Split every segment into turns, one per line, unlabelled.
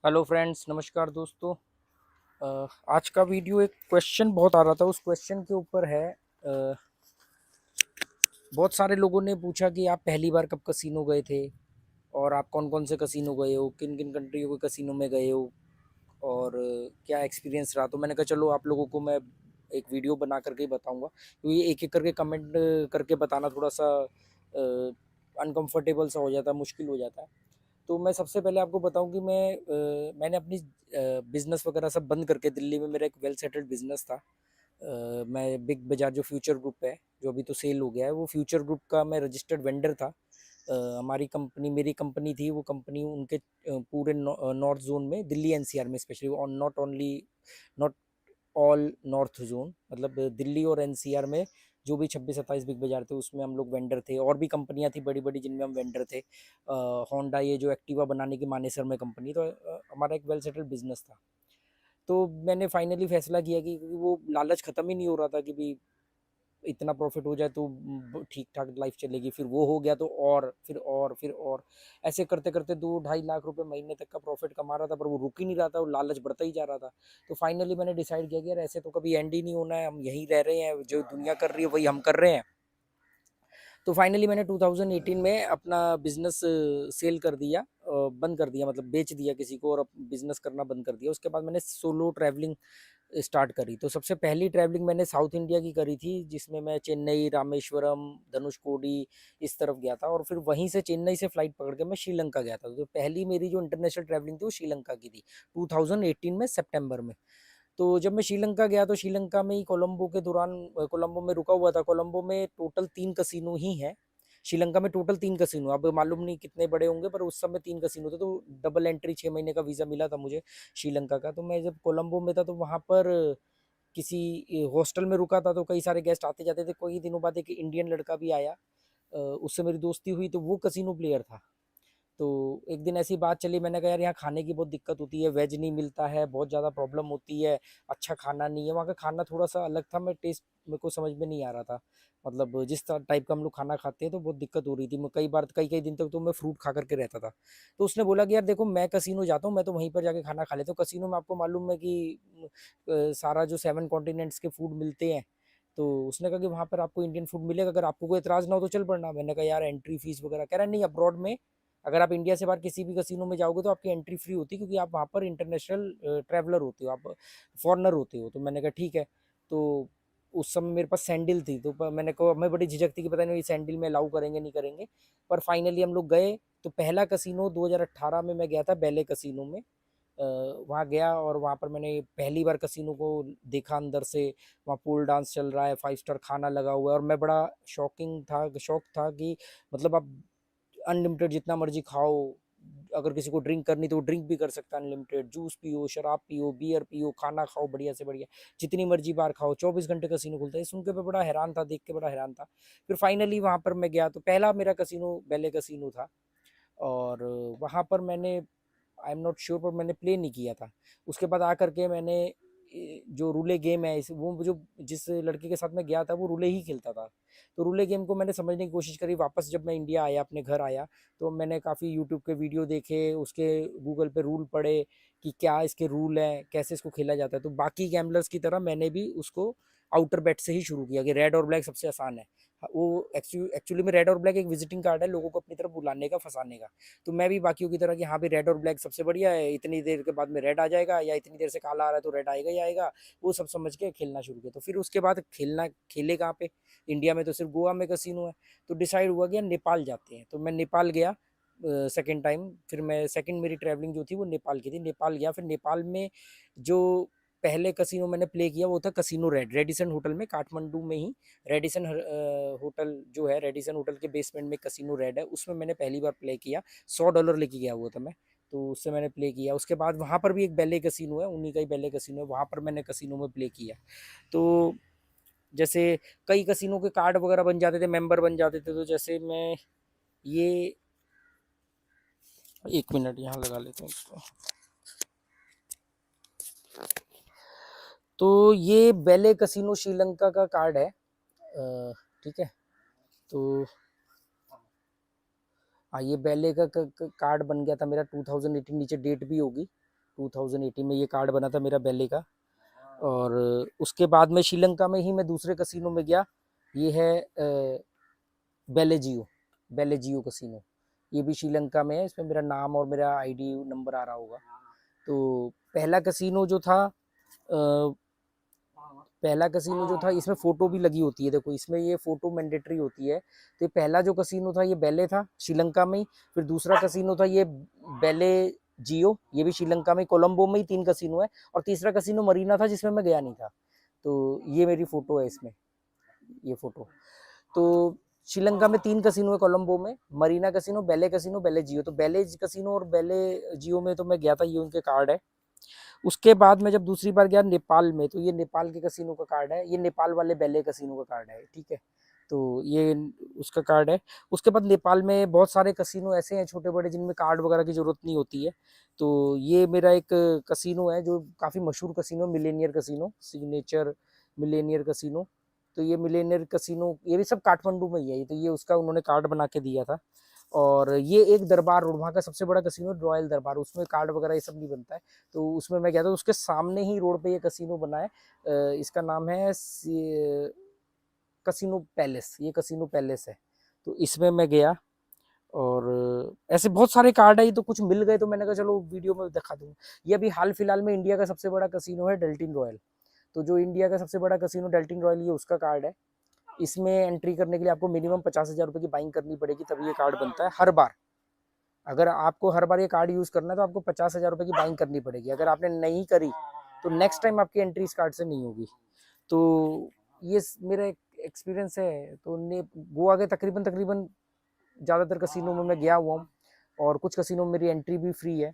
Hello friends, नमस्कार दोस्तों। आज का वीडियो एक क्वेश्चन बहुत आ रहा था, उस क्वेश्चन के ऊपर है। बहुत सारे लोगों ने पूछा कि आप पहली बार कब कसिनो गए थे और आप कौन कौन से कसिनो गए हो, किन किन कंट्रियों के कसिनो में गए हो और क्या एक्सपीरियंस रहा। तो मैंने कहा चलो आप लोगों को मैं एक वीडियो बना करके ही बताऊंगा, क्योंकि एक एक करके कमेंट करके बताना थोड़ा सा अनकंफर्टेबल सा हो जाता है, मुश्किल हो जाता है। तो मैं सबसे पहले आपको बताऊं कि मैंने अपनी बिजनेस वगैरह सब बंद करके, दिल्ली में मेरा एक वेल सेटल्ड बिजनेस था। मैं बिग बाजार जो फ्यूचर ग्रुप है, जो अभी तो सेल हो गया है, वो फ्यूचर ग्रुप का मैं रजिस्टर्ड वेंडर था। हमारी कंपनी, मेरी कंपनी थी, वो कंपनी उनके पूरे नॉर्थ जोन में, दिल्ली एनसीआर में specially, not only, not all north zone, मतलब दिल्ली और एनसीआर में जो भी 26-27 बिग बाजार थे उसमें हम लोग वेंडर थे। और भी कंपनियां थी बड़ी बड़ी जिनमें हम वेंडर थे। होंडा, ये जो एक्टिवा बनाने की मानेसर में कंपनी, तो हमारा एक वेल सेटल्ड बिजनेस था। तो मैंने फाइनली फैसला किया कि क्योंकि वो लालच खत्म ही नहीं हो रहा था कि भी इतना प्रॉफिट हो जाए तो ठीक ठाक लाइफ चलेगी, फिर वो हो गया तो और ऐसे करते करते 2-2.5 लाख रुपए महीने तक का प्रॉफिट कमा रहा था, पर वो रुक ही नहीं रहा था, वो लालच बढ़ता ही जा रहा था। तो फाइनली मैंने डिसाइड किया कि यार ऐसे तो कभी एंड ही नहीं होना है, हम यहीं रह रहे हैं, जो दुनिया कर रही है वही हम कर रहे हैं। तो फाइनली मैंने 2018 में अपना बिजनेस सेल कर दिया, बंद कर दिया, मतलब बेच दिया किसी को, और अब बिजनेस करना बंद कर दिया। उसके बाद मैंने सोलो ट्रैवलिंग स्टार्ट करी। तो सबसे पहली ट्रैवलिंग मैंने साउथ इंडिया की करी थी, जिसमें मैं चेन्नई, रामेश्वरम, धनुषकोडी इस तरफ गया था, और फिर वहीं से चेन्नई से फ्लाइट पकड़ के मैं श्रीलंका गया था। तो पहली मेरी जो इंटरनेशनल ट्रैवलिंग थी वो श्रीलंका की थी, 2018 में सितंबर में। तो जब मैं श्रीलंका गया तो श्रीलंका में ही कोलंबो के दौरान, कोलंबो में रुका हुआ था। कोलंबो में टोटल 3 कसिनो ही हैं। श्रीलंका में टोटल 3 कसिनो, अब मालूम नहीं कितने बड़े होंगे, पर उस समय 3 कसिनो थे। तो डबल एंट्री 6 महीने का वीज़ा मिला था मुझे श्रीलंका का। तो मैं जब कोलंबो में था तो वहाँ पर किसी हॉस्टल में रुका था, तो कई सारे गेस्ट आते जाते थे। कोई दिनों बाद एक इंडियन लड़का भी आया, उससे मेरी दोस्ती हुई, तो वो कसिनो प्लेयर था। तो एक दिन ऐसी बात चली, मैंने कहा यार यहाँ खाने की बहुत दिक्कत होती है, वेज नहीं मिलता है, बहुत ज़्यादा प्रॉब्लम होती है, अच्छा खाना नहीं है वहाँ का। खाना थोड़ा सा अलग था, मैं टेस्ट मेरे को समझ में नहीं आ रहा था, मतलब जिस टाइप का हम लोग खाना खाते हैं, तो बहुत दिक्कत हो रही थी। मैं कई बार, कई कई दिन तक तो मैं फ्रूट खा करके रहता था। तो उसने बोला कि यार देखो, मैं कसिनो जाता हूँ, मैं तो वहीं पर जाके खाना खा लेता हूँ। कसिनो में आपको मालूम है कि सारा जो 7 कॉन्टिनेंट्स के फूड मिलते हैं। तो उसने कहा कि वहाँ पर आपको इंडियन फूड मिलेगा, अगर आपको कोई एतराज़ ना हो तो चल पड़ना। मैंने कहा यार एंट्री फीस वगैरह, कह रहा है नहीं, अब्रॉड में अगर आप इंडिया से बाहर किसी भी कसिनो में जाओगे तो आपकी एंट्री फ्री होती है, क्योंकि आप वहाँ पर इंटरनेशनल ट्रैवलर होते हो, आप फॉरनर होते हो। तो मैंने कहा ठीक है। तो उस समय मेरे पास सैंडल थी, तो मैंने कहा, मैं बड़ी झिझक थी कि पता नहीं सैंडल में अलाउ करेंगे नहीं करेंगे। पर फाइनली हम लोग गए। तो पहला कसिनो 2018 में मैं गया था, बेले कसिनो में। वहाँ गया और वहाँ पर मैंने पहली बार कसिनो को देखा अंदर से। वहाँ पूल डांस चल रहा है, 5 स्टार खाना लगा हुआ है, और मैं बड़ा शौक था कि मतलब आप अनलिमिटेड जितना मर्जी खाओ। अगर किसी को ड्रिंक करनी तो वो ड्रिंक भी कर सकता है, अनलिमिटेड जूस पियो, शराब पियो, बियर पियो, खाना खाओ बढ़िया से बढ़िया, जितनी मर्जी बार खाओ, 24 घंटे कसिनो खुलता है। सुन के मैं बड़ा हैरान था, देख के बड़ा हैरान था। फिर फाइनली वहाँ पर मैं गया, तो पहला मेरा कसिनो बेले कसिनो था। और वहाँ पर मैंने, आई एम नॉट श्योर, पर मैंने प्ले नहीं किया था। उसके बाद आकर के मैंने जो रूले गेम है, इस वो जो जिस लड़के के साथ मैं गया था वो रूले ही खेलता था। तो रूले गेम को मैंने समझने की कोशिश करी। वापस जब मैं इंडिया आया, अपने घर आया, तो मैंने काफ़ी यूट्यूब के वीडियो देखे, उसके गूगल पे रूल पढ़े कि क्या इसके रूल हैं, कैसे इसको खेला जाता है। तो बाकी गैम्बलर्स की तरह मैंने भी उसको आउटर बैट से ही शुरू किया कि रेड और ब्लैक सबसे आसान है। वो एक्चुअली में रेड और ब्लैक एक विजिटिंग कार्ड है लोगों को अपनी तरफ बुलाने का, फंसाने का। तो मैं भी बाकियों की तरह कि हाँ भी रेड और ब्लैक सबसे बढ़िया है, इतनी देर के बाद में रेड आ जाएगा, या इतनी देर से काला आ रहा है तो रेड आएगा ही आएगा, वो सब समझ के खेलना शुरू किया। तो फिर उसके बाद खेले कहाँ पे, इंडिया में तो सिर्फ गोवा में कसिनो है। तो डिसाइड हुआ कि यार नेपाल जाते हैं। तो मैं नेपाल गया सेकेंड टाइम। फिर मैं सेकेंड, मेरी ट्रैवलिंग जो थी वो नेपाल की थी। नेपाल गया, फिर नेपाल में जो पहले कसिनो मैंने प्ले किया वो था कसिनो रेडिसन होटल में, काठमांडू में ही। रेडिसन होटल जो है, रेडिसन होटल के बेसमेंट में कसिनो रेड है, उसमें मैंने पहली बार प्ले किया। $100 लेके गया हुआ था मैं। तो उससे मैंने प्ले किया। उसके बाद वहाँ पर भी एक बेले कसिनो है, उन्हीं का ही बेले कसिनो है, वहाँ पर मैंने कसिनो में प्ले किया। तो जैसे कई कसिनो के कार्ड वगैरह बन जाते थे, मेंबर बन जाते थे। तो जैसे मैं ये, एक मिनट यहाँ लगा लेता हूँ इसको। तो ये बेले कसिनो श्रीलंका का कार्ड है, ठीक है। तो हाँ, ये बेले का कार्ड बन गया था मेरा 2018, नीचे डेट भी होगी। 2018 में ये कार्ड बना था मेरा बेले का। और उसके बाद में श्रीलंका में ही मैं दूसरे कसिनो में गया। ये है बेले जियो कसिनो। ये भी श्रीलंका में है। इसमें मेरा नाम और मेरा आईडी नंबर आ रहा होगा। तो पहला कसिनो जो था इसमें फोटो भी लगी होती है। देखो इसमें ये फोटो मैंडेटरी होती है। तो ये पहला जो कसिनो था ये बेले था श्रीलंका में ही। फिर दूसरा कसिनो था ये बेले जियो, ये भी श्रीलंका में, कोलंबो में ही 3 कसिनो है। और तीसरा कसिनो मरीना था जिसमें मैं गया नहीं था। तो ये मेरी फोटो है इसमें, ये फोटो। तो श्रीलंका में 3 कसिनो है, कोलंबो में, मरीना कसिनो, बेले जियो। तो बेले कसिनो और बेले जियो में तो मैं गया था, ये उनके कार्ड है। उसके बाद मैं जब दूसरी बार गया नेपाल में, तो ये नेपाल के कसिनो का कार्ड है। ये नेपाल वाले बेले कसिनो का कार्ड है, ठीक है। तो ये उसका कार्ड है। उसके बाद नेपाल में बहुत सारे कसिनो ऐसे हैं छोटे बड़े जिनमें कार्ड वगैरह की जरूरत नहीं होती है। तो ये मेरा एक कसिनो है जो काफ़ी मशहूर casino, Millionaire casino, signature Millionaire casino. तो ये मिलेनियर कसिनो ये भी सब काठमांडू में ही है। तो ये उसका उन्होंने कार्ड बना के दिया था। और ये एक दरबार रोड, वहाँ का सबसे बड़ा कसिनो रॉयल दरबार, उसमें कार्ड वगैरह ये सब नहीं बनता है। तो उसमें मैं गया था, उसके सामने ही रोड पे ये कसिनो बना है। इसका नाम है कसिनो पैलेस, ये कसिनो पैलेस है। तो इसमें मैं गया। और ऐसे बहुत सारे कार्ड है, ये तो कुछ मिल गए तो मैंने कहा चलो वीडियो में दिखा दूँ। ये अभी हाल फिलहाल में इंडिया का सबसे बड़ा कसिनो है डेल्टिन रॉयल। तो जो इंडिया का सबसे बड़ा कसिनो डेल्टिन रॉयल, ये उसका कार्ड है। इसमें एंट्री करने के लिए आपको मिनिमम 50,000 रुपये की बाइंग करनी पड़ेगी, तभी ये कार्ड बनता है हर बार। अगर आपको हर बार ये कार्ड यूज करना है तो आपको 50,000 रुपये की बाइंग करनी पड़ेगी। अगर आपने नहीं करी तो नेक्स्ट टाइम आपकी एंट्री इस कार्ड से नहीं होगी। तो ये मेरा एक एक्सपीरियंस है। तो गोवा के तकरीबन तकरीबन ज़्यादातर कसिनो में मैं गया हुआ हूँ। और कुछ कसिनो में मेरी एंट्री भी फ्री है।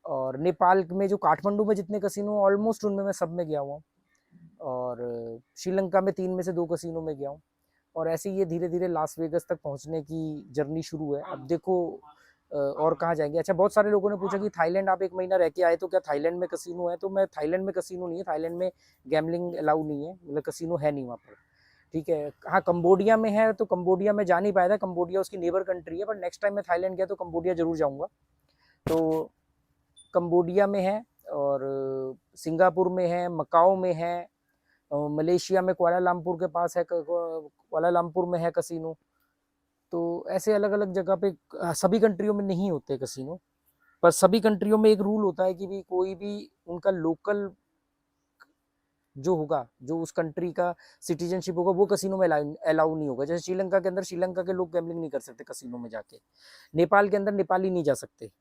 और नेपाल में जो काठमांडू में जितने कसिनो ऑलमोस्ट उनमें मैं सब में गया हुआ हूँ। और श्रीलंका में 3 में से 2 कसिनो में गया हूँ। और ऐसे ही ये धीरे धीरे लास वेगस तक पहुंचने की जर्नी शुरू है। अब देखो और कहाँ जाएंगे। अच्छा, बहुत सारे लोगों ने पूछा कि थाईलैंड आप 1 महीना रह के आए तो क्या थाईलैंड में कसिनो है? तो मैं थाईलैंड में कसिनो नहीं है, थाईलैंड में गैमलिंग अलाउ नहीं है, मतलब कसिनो है नहीं वहाँ पर, ठीक है। हाँ, कंबोडिया में है, तो कंबोडिया में जा नहीं पाया था। कंबोडिया उसकी नेबर कंट्री है, पर नेक्स्ट टाइम मैं थाईलैंड गया तो कंबोडिया जरूर जाऊँगा। तो कंबोडिया में है, और सिंगापुर में है, मकाओ में है, मलेशिया में कुआलालंपुर के पास है, कुआलालंपुर में है कसिनो। तो ऐसे अलग अलग जगह पे, सभी कंट्रियों में नहीं होते कसिनो, पर सभी कंट्रियों में एक रूल होता है कि भी कोई भी उनका लोकल जो होगा, जो उस कंट्री का सिटीजनशिप होगा, वो कसिनो में अलाउ नहीं होगा। जैसे श्रीलंका के अंदर श्रीलंका के लोग गैम्बलिंग नहीं कर सकते कसिनो में जाके। नेपाल के अंदर नेपाली नहीं जा सकते।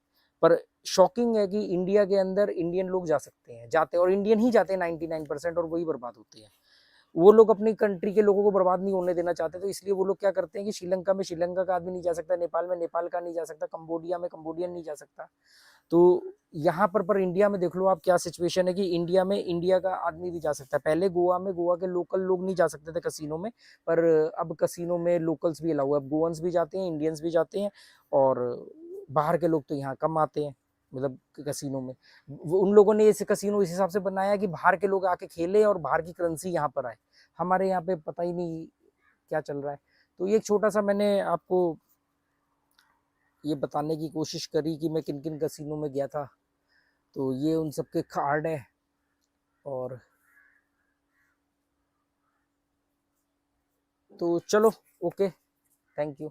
पर शॉकिंग है कि इंडिया के अंदर इंडियन लोग जा सकते हैं, जाते हैं, और इंडियन ही जाते हैं 99%, और वही बर्बाद होते हैं। वो लोग अपनी कंट्री के लोगों को बर्बाद नहीं होने देना चाहते, तो इसलिए वो लोग क्या करते हैं कि श्रीलंका में श्रीलंका का आदमी नहीं जा सकता, नेपाल में नेपाल का नहीं जा सकता, कंबोडिया में कंबोडियन नहीं जा सकता। तो यहाँ पर इंडिया में देख लो आप क्या सिचुएशन है कि इंडिया में इंडिया का आदमी भी जा सकता है। पहले गोवा में गोवा के लोकल लोग नहीं जा सकते थे कसिनो में, पर अब कसिनो में लोकल्स भी अलाउ है। अब गोवंस भी जाते हैं, इंडियंस भी जाते हैं, और बाहर के लोग तो यहाँ कम आते हैं, मतलब कसिनो में। उन लोगों ने इस कसिनो इस हिसाब से बनाया कि बाहर के लोग आके खेले और बाहर की करेंसी यहाँ पर आए। हमारे यहाँ पे पता ही नहीं क्या चल रहा है। तो ये एक छोटा सा मैंने आपको ये बताने की कोशिश करी कि मैं किन किन कसिनो में गया था। तो ये उन सबके कार्ड है। और तो चलो, ओके, थैंक यू।